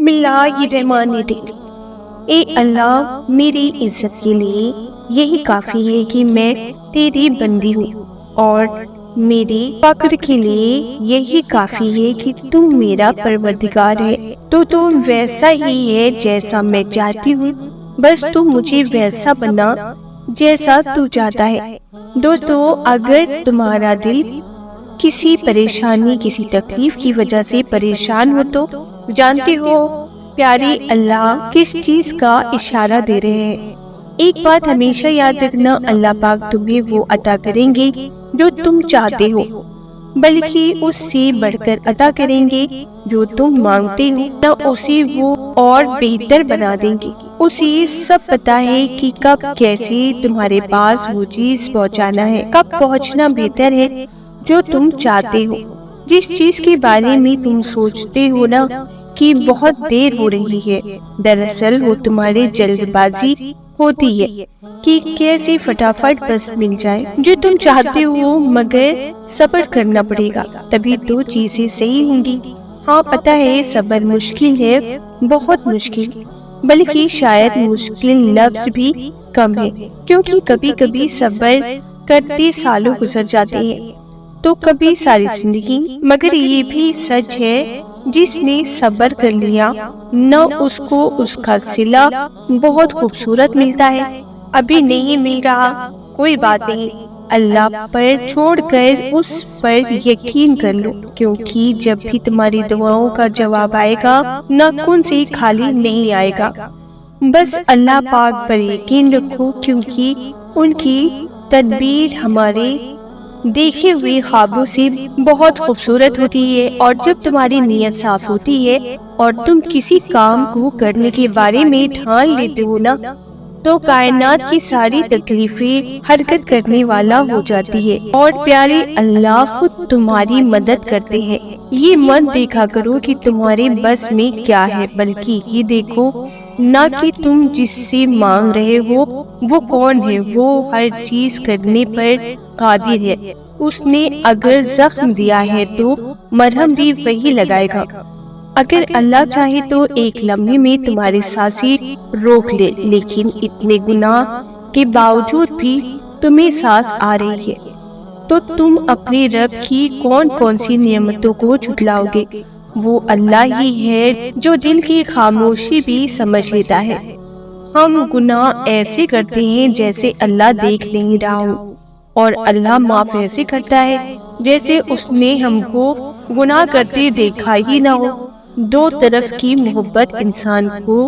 اللہ الرحمن الرحیم۔ اے اللہ، میری عزت کے لیے یہی کافی ہے کہ میں تیری بندی ہوں، اور میری فخر کے لیے یہی کافی ہے کہ تم میرا پروردگار ہے۔ تو تم ویسا ہی ہے جیسا میں چاہتی ہوں، بس تم مجھے ویسا بنا جیسا تو چاہتا ہے۔ دوستو، اگر تمہارا دل کسی پریشانی، کسی تکلیف کی وجہ سے پریشان ہو تو جانتے ہو پیاری اللہ کس چیز کا اشارہ دے رہے ہیں۔ ایک بات ہمیشہ یاد رکھنا، اللہ پاک تمہیں وہ عطا کریں گے جو تم چاہتے ہو، بلکہ اس سے بڑھ کر عطا کریں گے جو تم مانگتے ہو، نہ اسے وہ اور بہتر بنا دیں گے۔ اسے سب پتا ہے کہ کب کیسے تمہارے پاس وہ چیز پہنچانا ہے، کب پہنچنا بہتر ہے جو تم چاہتے ہو۔ جس چیز کے بارے میں تم سوچتے ہو نا کہ بہت دیر ہو رہی ہے، دراصل وہ تمہارے جلد بازی ہوتی ہے کہ کیسے فٹافٹ بس مل جائے جو تم چاہتے ہو، مگر صبر کرنا پڑے گا، تبھی تو چیزیں صحیح ہوں گی۔ ہاں پتہ ہے صبر مشکل ہے، بہت مشکل، بلکہ شاید مشکل لفظ بھی کم ہے، کیونکہ کبھی کبھی صبر کرتے سالوں گزر جاتے ہیں تو کبھی ساری زندگی، مگر یہ بھی سچ ہے جس نے صبر کر لیا نہ اس کو اس کا صلہ بہت خوبصورت ملتا ہے۔ ابھی نہیں مل رہا، کوئی بات نہیں، اللہ پر چھوڑ کر اس پر یقین کر لو، کیونکہ جب بھی تمہاری دعاؤں کا جواب آئے گا، ناخن سے خالی نہیں آئے گا۔ بس اللہ پاک پر یقین رکھو، کیونکہ ان کی تدبیر ہمارے دیکھے ہوئے خوابوں سے بہت خوبصورت ہوتی ہے، اور جب تمہاری نیت صاف ہوتی ہے اور تم کسی کام کو کرنے کے بارے میں ٹھان لیتے ہو نا، تو کائنات کی ساری تکلیفیں حرکت کرنے والا ہو جاتی ہے، اور پیارے اللہ خود تمہاری مدد کرتے ہیں۔ یہ مت دیکھا کرو کہ تمہارے بس میں کیا ہے، بلکہ یہ دیکھو نہ کہ تم جس سے مانگ رہے ہو وہ کون ہے۔ وہ ہر چیز کرنے پر قادر ہے، اس نے اگر زخم دیا ہے تو مرہم بھی وہی لگائے گا۔ اگر اللہ چاہے تو ایک لمحے میں تمہاری سانسیں روک لے، لیکن اتنے گناہ کے باوجود بھی تمہیں سانس آ رہی ہے، تو تم اپنے رب کی کون کون سی نعمتوں کو جھٹلاؤ گے؟ وہ اللہ ہی ہے جو دل کی خاموشی بھی سمجھ لیتا ہے۔ ہم گناہ ایسے کرتے ہیں جیسے اللہ دیکھ نہیں رہا ہو، اور اللہ معاف ایسے کرتا ہے جیسے اس نے ہم کو گناہ کرتے دیکھا ہی نہ ہو۔ دو طرف کی محبت انسان کو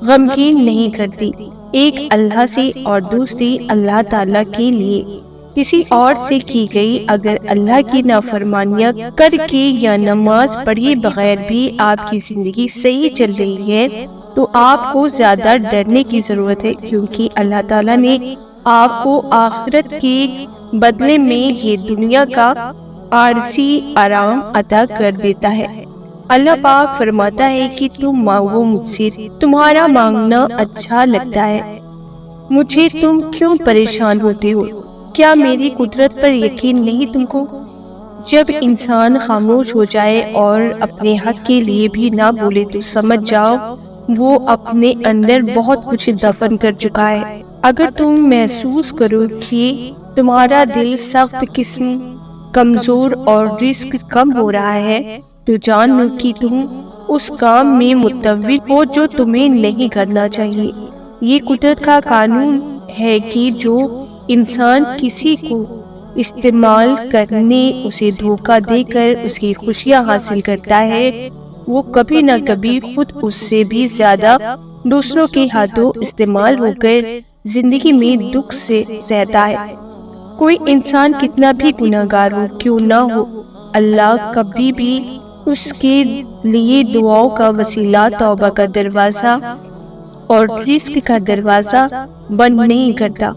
غمگین نہیں کرتی، ایک اللہ سے اور دوسری اللہ تعالیٰ کے لیے کسی اور سے کی گئی۔ اگر اللہ کی نافرمانیاں کر کے یا نماز پڑھے بغیر بھی آپ کی زندگی صحیح چل رہی ہے تو آپ کو زیادہ ڈرنے کی ضرورت ہے، کیونکہ اللہ تعالیٰ نے آپ کو آخرت کے بدلے میں یہ دنیا کا عارضی آرام عطا کر دیتا ہے۔ اللہ پاک فرماتا ہے کہ تم مانگو مجھ سے، تمہارا مانگنا اچھا لگتا ہے، مجھے تم کیوں پریشان ہوتے ہو؟ کیا میری قدرت پر یقین نہیں تم کو؟ جب انسان خاموش ہو جائے اور اپنے حق کے لیے بھی نہ بولے تو سمجھ جاؤ وہ اپنے اندر بہت کچھ دفن کر چکا ہے۔ اگر تم محسوس کرو کہ تمہارا دل سخت قسم، کمزور اور رزق کم ہو رہا ہے، تو جان لو کہ تم اس کام میں متورط ہو جو تمہیں نہیں کرنا چاہیے۔ یہ قدرت کا قانون ہے کہ جو انسان کسی کو استعمال کرنے، اسے دھوکہ دے کر اس کی خوشیاں حاصل کرتا ہے، وہ کبھی نہ کبھی خود اس سے بھی زیادہ دوسروں کے ہاتھوں استعمال ہو کر زندگی میں دکھ سے سہتا ہے۔ کوئی انسان کتنا بھی گناہگار ہو کیوں نہ ہو، اللہ کبھی بھی اس کے لیے دعاؤں کا وسیلہ، توبہ کا دروازہ اور رزق کا دروازہ بند نہیں کرتا۔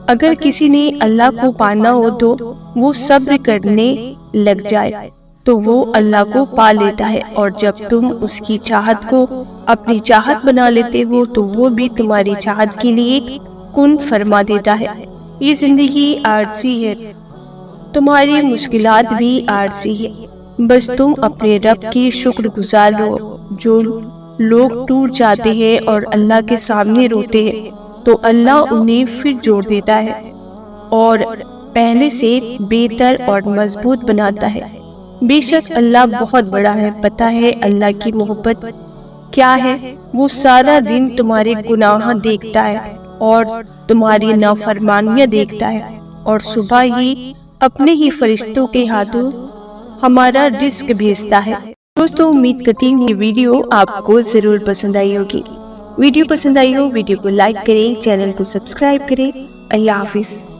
اگر کسی نے اللہ کو پانا ہو تو وہ صبر کرنے لگ جائے تو وہ اللہ کو پا لیتا ہے، اور جب تم اس کی چاہت کو اپنی چاہت بنا لیتے ہو تو وہ بھی تمہاری چاہت کے لیے کن فرما دیتا ہے۔ یہ زندگی عارضی ہے، تمہاری مشکلات بھی عارضی ہے، بس تم اپنے رب کی شکر گزار ہو جو لوگ ٹوٹ جاتے ہیں اور اللہ کے سامنے روتے ہیں تو اللہ انہیں پھر جوڑ دیتا ہے اور پہلے سے بہتر اور مضبوط بناتا ہے۔ بے شک اللہ بہت بڑا ہے۔ پتہ ہے اللہ کی محبت کیا ہے؟ وہ سارا دن تمہارے گناہ دیکھتا ہے اور تمہاری نافرمانیاں دیکھتا ہے، اور صبح ہی اپنے ہی فرشتوں کے ہاتھوں ہمارا رزق بھیجتا ہے۔ دوستوں، امید کرتی ہوں یہ ویڈیو آپ کو ضرور پسند آئی ہوگی۔ ویڈیو پسند آئی ہو ویڈیو کو لائک کریں، چینل کو سبسکرائب کریں۔ اللہ حافظ۔